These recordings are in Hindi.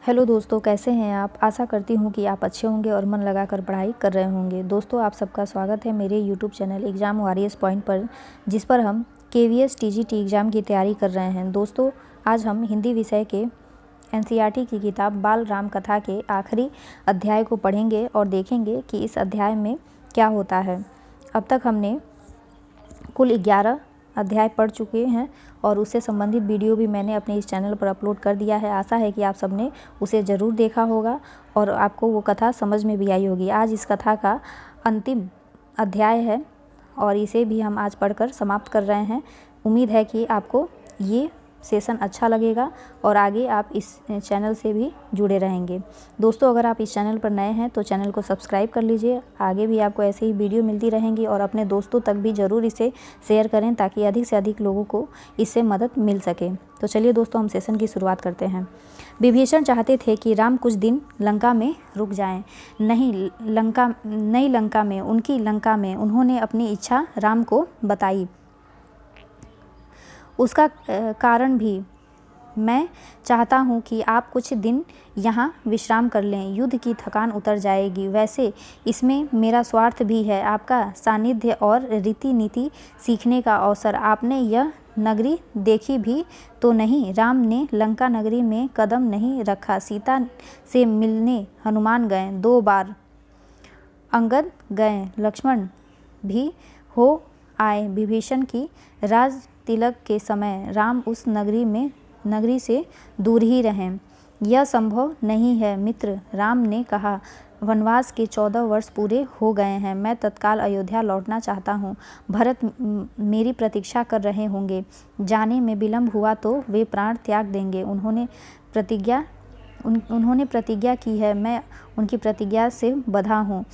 हेलो दोस्तों, कैसे हैं आप। आशा करती हूँ कि आप अच्छे होंगे और मन लगाकर पढ़ाई कर रहे होंगे। दोस्तों, आप सबका स्वागत है मेरे YouTube channel exam warriors point पर, जिस पर हम केवीएस टीजीटी एग्ज़ाम की तैयारी कर रहे हैं। दोस्तों, आज हम हिंदी विषय के एनसीईआरटी की किताब बाल राम कथा के आखिरी अध्याय को पढ़ेंगे और देखेंगे कि इस अध्याय में क्या होता है। अब तक हमने कुल 11 अध्याय पढ़ चुके हैं और उससे संबंधित वीडियो भी मैंने अपने इस चैनल पर अपलोड कर दिया है। आशा है कि आप सबने उसे ज़रूर देखा होगा और आपको वो कथा समझ में भी आई होगी। आज इस कथा का अंतिम अध्याय है और इसे भी हम आज पढ़कर समाप्त कर रहे हैं। उम्मीद है कि आपको ये सेशन अच्छा लगेगा और आगे आप इस चैनल से भी जुड़े रहेंगे। दोस्तों, अगर आप इस चैनल पर नए हैं तो चैनल को सब्सक्राइब कर लीजिए। आगे भी आपको ऐसे ही वीडियो मिलती रहेंगी और अपने दोस्तों तक भी ज़रूर इसे शेयर करें ताकि अधिक से अधिक लोगों को इससे मदद मिल सके। तो चलिए दोस्तों, हम सेशन की शुरुआत करते हैं। विभीषण चाहते थे कि राम कुछ दिन लंका में रुक जाएं। नई लंका में उन्होंने अपनी इच्छा राम को बताई। उसका कारण भी, मैं चाहता हूँ कि आप कुछ दिन यहाँ विश्राम कर लें, युद्ध की थकान उतर जाएगी। वैसे इसमें मेरा स्वार्थ भी है, आपका सानिध्य और रीति नीति सीखने का अवसर। आपने यह नगरी देखी भी तो नहीं। राम ने लंका नगरी में कदम नहीं रखा। सीता से मिलने हनुमान गए 2 बार, अंगद गए, लक्ष्मण भी हो आए। विभीषण की राज तिलक के समय राम उस नगरी से दूर ही रहें। यह संभव नहीं है मित्र, राम ने कहा। वनवास के 14 वर्ष पूरे हो गए हैं। मैं तत्काल अयोध्या लौटना चाहता हूँ। भरत मेरी प्रतीक्षा कर रहे होंगे। जाने में विलम्ब हुआ तो वे प्राण त्याग देंगे। उन्होंने प्रतिज्ञा की है, मैं उनकी प्रतिज्ञा से बंधा हूँ।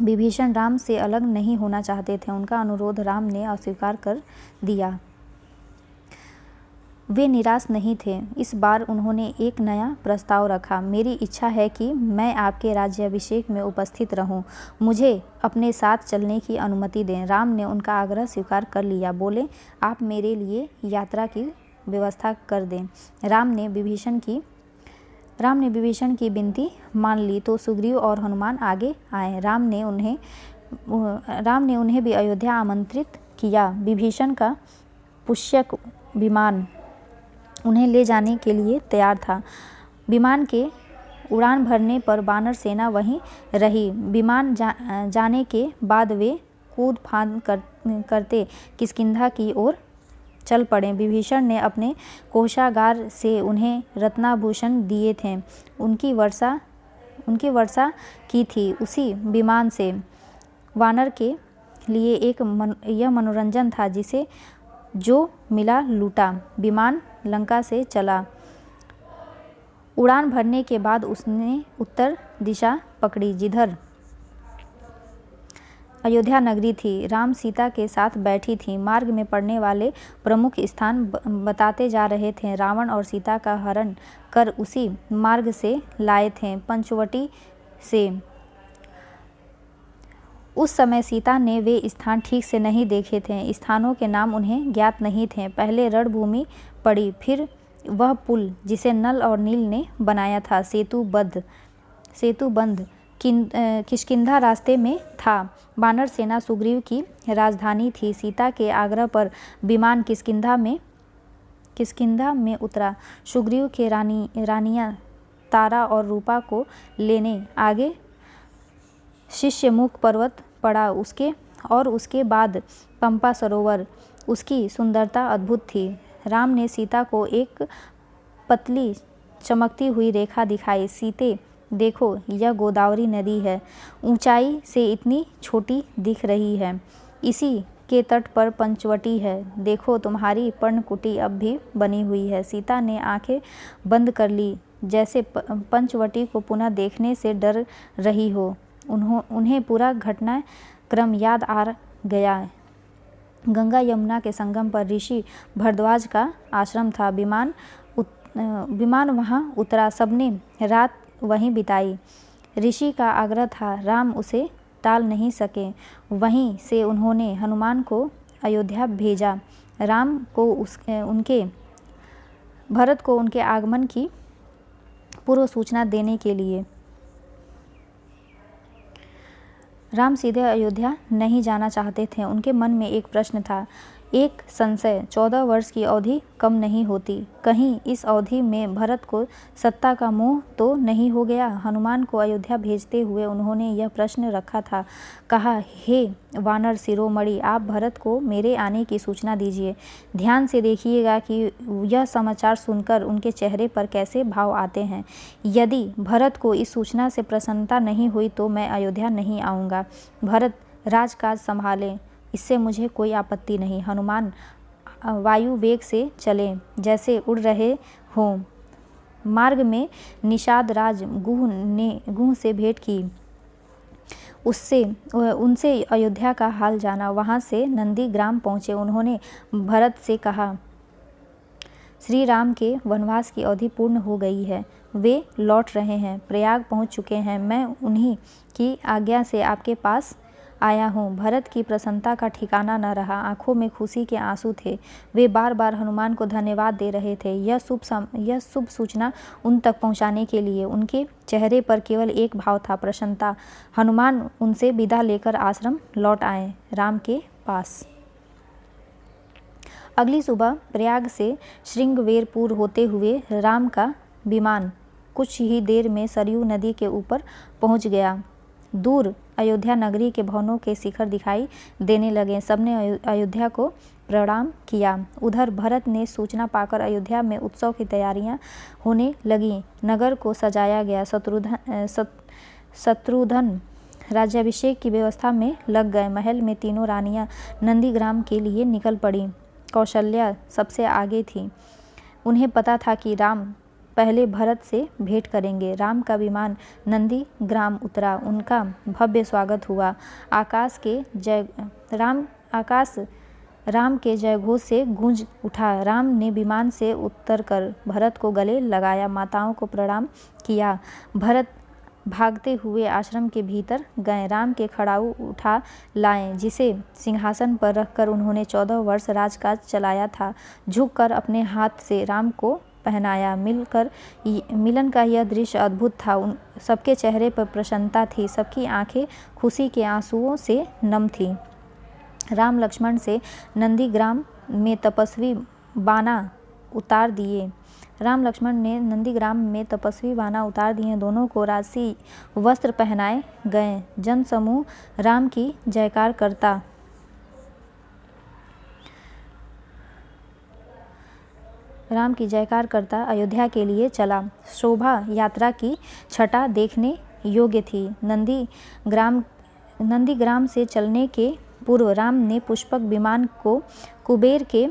विभीषण राम से अलग नहीं होना चाहते थे। उनका अनुरोध राम ने अस्वीकार कर दिया। वे निराश नहीं थे। इस बार उन्होंने एक नया प्रस्ताव रखा। मेरी इच्छा है कि मैं आपके राज्याभिषेक में उपस्थित रहूं। मुझे अपने साथ चलने की अनुमति दें। राम ने उनका आग्रह स्वीकार कर लिया। बोले, आप मेरे लिए यात्रा की व्यवस्था कर दें। राम ने विभीषण की विनती मान ली तो सुग्रीव और हनुमान आगे आए। राम ने उन्हें भी अयोध्या आमंत्रित किया। विभीषण का पुष्यक विमान उन्हें ले जाने के लिए तैयार था। विमान के उड़ान भरने पर वानर सेना वहीं रही। विमान जाने के बाद वे कूद फांद करते किष्किंधा की ओर चल पड़े। विभीषण ने अपने कोषागार से उन्हें रत्नाभूषण दिए थे। उनकी वर्षा की थी उसी विमान से। वानर के लिए यह मनोरंजन था जिसे जो मिला लूटा। विमान लंका से चला। उड़ान भरने के बाद उसने उत्तर दिशा पकड़ी, जिधर अयोध्या नगरी थी। राम सीता के साथ बैठी थी। मार्ग में पड़ने वाले प्रमुख स्थान बताते जा रहे थे। रावण और सीता का हरण कर उसी मार्ग से लाए थे, पंचवटी से। उस समय सीता ने वे स्थान ठीक से नहीं देखे थे। स्थानों के नाम उन्हें ज्ञात नहीं थे। पहले रणभूमि पड़ी, फिर वह पुल जिसे नल और नील ने बनाया था, सेतुबंध किष्किंधा रास्ते में था। वानर सेना सुग्रीव की राजधानी थी। सीता के आग्रह पर विमान किष्किंधा में उतरा। सुग्रीव के रानियां तारा और रूपा को लेने आगे शिष्यमुख पर्वत पड़ा। उसके बाद पंपा सरोवर। उसकी सुंदरता अद्भुत थी। राम ने सीता को एक पतली चमकती हुई रेखा दिखाई। सीते, देखो, यह गोदावरी नदी है। ऊंचाई से इतनी छोटी दिख रही है। इसी के तट पर पंचवटी है। देखो, तुम्हारी पर्णकुटी अब भी बनी हुई है। सीता ने आंखें बंद कर ली, जैसे पंचवटी को पुनः देखने से डर रही हो। उन्हें पूरा घटनाक्रम याद आ गया। गंगा यमुना के संगम पर ऋषि भरद्वाज का आश्रम था। विमान वहां उतरा। सबने रात वहीं बिताई। ऋषि का आग्रह था, राम उसे टाल नहीं सके। वहीं से उन्होंने हनुमान को अयोध्या भेजा। भरत को उनके आगमन की पूर्व सूचना देने के लिए। राम सीधे अयोध्या नहीं जाना चाहते थे। उनके मन में एक प्रश्न था, एक संशय। 14 वर्ष की अवधि कम नहीं होती, कहीं इस अवधि में भरत को सत्ता का मोह तो नहीं हो गया। हनुमान को अयोध्या भेजते हुए उन्होंने यह प्रश्न रखा था। कहा, हे वानर शिरोमणि, आप भरत को मेरे आने की सूचना दीजिए। ध्यान से देखिएगा कि यह समाचार सुनकर उनके चेहरे पर कैसे भाव आते हैं। यदि भरत को इस सूचना से प्रसन्नता नहीं हुई तो मैं अयोध्या नहीं आऊँगा। भरत राजकाज संभालें, इससे मुझे कोई आपत्ति नहीं। हनुमान वायु वेग से चले जैसे उड़ रहे हों। मार्ग में निषाद राज गुह से भेंट की। उनसे अयोध्या का हाल जाना। वहाँ से नंदीग्राम पहुँचे। उन्होंने भरत से कहा, श्री राम के वनवास की अवधि पूर्ण हो गई है, वे लौट रहे हैं, प्रयाग पहुँच चुके हैं। मैं उन्हीं की आज्ञा से आपके पास आया हूँ। भरत की प्रसन्नता का ठिकाना न रहा, आंखों में खुशी के आंसू थे। वे बार बार हनुमान को धन्यवाद दे रहे थे यह शुभ सूचना उन तक पहुँचाने के लिए। उनके चेहरे पर केवल एक भाव था, प्रसन्नता। हनुमान उनसे विदा लेकर आश्रम लौट आए, राम के पास। अगली सुबह प्रयाग से श्रृंगवेरपुर होते हुए राम का विमान कुछ ही देर में सरयू नदी के ऊपर पहुँच गया। दूर अयोध्या नगरी के भवनों के शिखर दिखाई देने लगे। सबने अयोध्या को प्रणाम किया। उधर भरत ने सूचना पाकर अयोध्या में उत्सव की तैयारियां होने लगी। नगर को सजाया गया। शत्रुघ्न राज्याभिषेक की व्यवस्था में लग गए। महल में तीनों रानियां नंदीग्राम के लिए निकल पड़ी। कौशल्या सबसे आगे थी। उन्हें पता था कि राम पहले भरत से भेंट करेंगे। राम का विमान नंदीग्राम उतरा। उनका भव्य स्वागत हुआ। आकाश राम के जयघोष से गूंज उठा। राम ने विमान से उतरकर भरत को गले लगाया, माताओं को प्रणाम किया। भरत भागते हुए आश्रम के भीतर गए। राम के खड़ाऊ उठा लाए, जिसे सिंहासन पर रखकर उन्होंने 14 वर्ष राजकाज चलाया था। झुककर अपने हाथ से राम को पहनाया। मिलन का यह दृश्य अद्भुत था। सबके चेहरे पर प्रसन्नता थी, सबकी आंखें खुशी के आंसुओं से नम थीं। राम लक्ष्मण से नंदीग्राम में तपस्वी बाना उतार दिए। राम लक्ष्मण ने नंदीग्राम में तपस्वी बाना उतार दिए। दोनों को राजसी वस्त्र पहनाए गए। जनसमूह राम की जयकार करता अयोध्या के लिए चला। शोभा यात्रा की छटा देखने योग्य थी। नंदीग्राम से चलने के पूर्व राम ने पुष्पक विमान को कुबेर के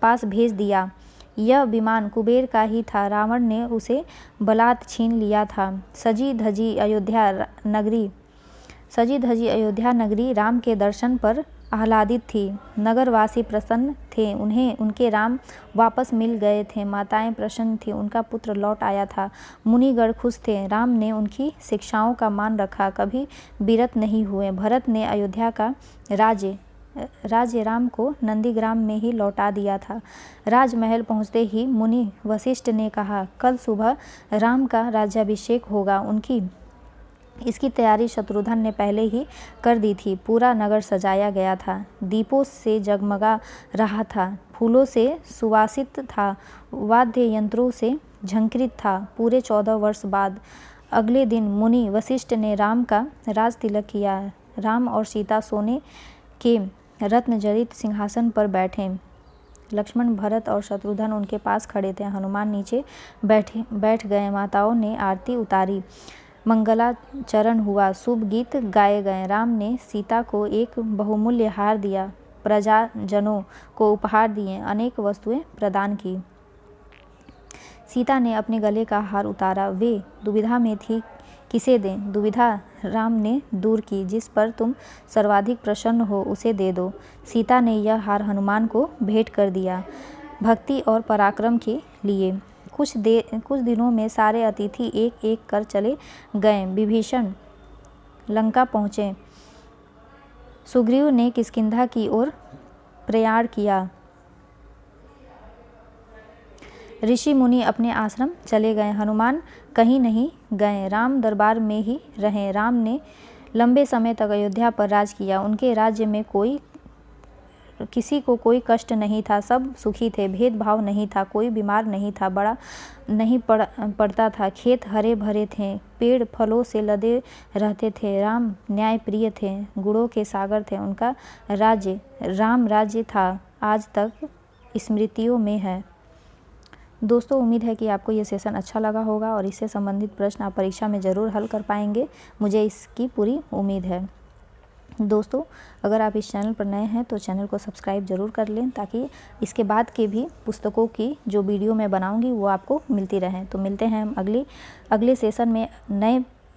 पास भेज दिया। यह विमान कुबेर का ही था। रावण ने उसे बलात् छीन लिया था। सजी धजी अयोध्या नगरी राम के दर्शन पर आह्लादित थी। नगरवासी प्रसन्न थे। उन्हें उनके राम वापस मिल गए थे। माताएं प्रसन्न थीं, उनका पुत्र लौट आया था। मुनिगण खुश थे। राम ने उनकी शिक्षाओं का मान रखा, कभी विरत नहीं हुए। भरत ने अयोध्या का राज्य राम को नंदीग्राम में ही लौटा दिया था। राजमहल पहुँचते ही मुनि वशिष्ठ ने कहा, कल सुबह राम का राज्याभिषेक होगा। इसकी तैयारी शत्रुघ्न ने पहले ही कर दी थी। पूरा नगर सजाया गया था, दीपों से जगमगा रहा था, फूलों से सुवासित था, वाद्य यंत्रों से झंकृत था। पूरे 14 वर्ष बाद अगले दिन मुनि वशिष्ठ ने राम का राज तिलक किया। राम और सीता सोने के रत्नजड़ित सिंहासन पर बैठे। लक्ष्मण, भरत और शत्रुघ्न उनके पास खड़े थे। हनुमान नीचे बैठ गए। माताओं ने आरती उतारी, मंगलाचरण हुआ, शुभ गीत गाए गए। राम ने सीता को एक बहुमूल्य हार दिया, प्रजाजनों को उपहार दिए, अनेक वस्तुएं प्रदान की। सीता ने अपने गले का हार उतारा। वे दुविधा में थी, किसे दें? दुविधा राम ने दूर की। जिस पर तुम सर्वाधिक प्रसन्न हो उसे दे दो। सीता ने यह हार हनुमान को भेंट कर दिया, भक्ति और पराक्रम के लिए। कुछ दिनों में सारे अतिथि एक एक कर चले गए। विभीषण लंका पहुँचे। सुग्रीव ने किष्किंधा की ओर प्रयाण किया। ऋषि मुनि अपने आश्रम चले गए। हनुमान कहीं नहीं गए, राम दरबार में ही रहे। राम ने लंबे समय तक अयोध्या पर राज किया। उनके राज्य में किसी को कोई कष्ट नहीं था, सब सुखी थे, भेदभाव नहीं था, कोई बीमार नहीं था, बड़ा नहीं पड़ता था, खेत हरे भरे थे, पेड़ फलों से लदे रहते थे। राम न्याय प्रिय थे, गुणों के सागर थे। उनका राज्य राम राज्य था, आज तक स्मृतियों में है। दोस्तों, उम्मीद है कि आपको ये सेशन अच्छा लगा होगा और इससे संबंधित प्रश्न आप परीक्षा में ज़रूर हल कर पाएंगे, मुझे इसकी पूरी उम्मीद है। दोस्तों, अगर आप इस चैनल पर नए हैं तो चैनल को सब्सक्राइब ज़रूर कर लें, ताकि इसके बाद के भी पुस्तकों की जो वीडियो मैं बनाऊंगी वो आपको मिलती रहें। तो मिलते हैं हम अगले सेशन में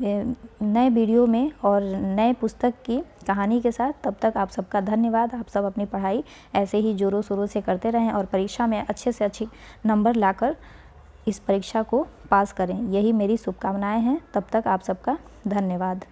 नए वीडियो में और नए पुस्तक की कहानी के साथ। तब तक आप सबका धन्यवाद। आप सब अपनी पढ़ाई ऐसे ही ज़ोरों शोरों से करते रहें और परीक्षा में अच्छे से अच्छी नंबर लाकर इस परीक्षा को पास करें, यही मेरी शुभकामनाएँ हैं। तब तक आप सबका धन्यवाद।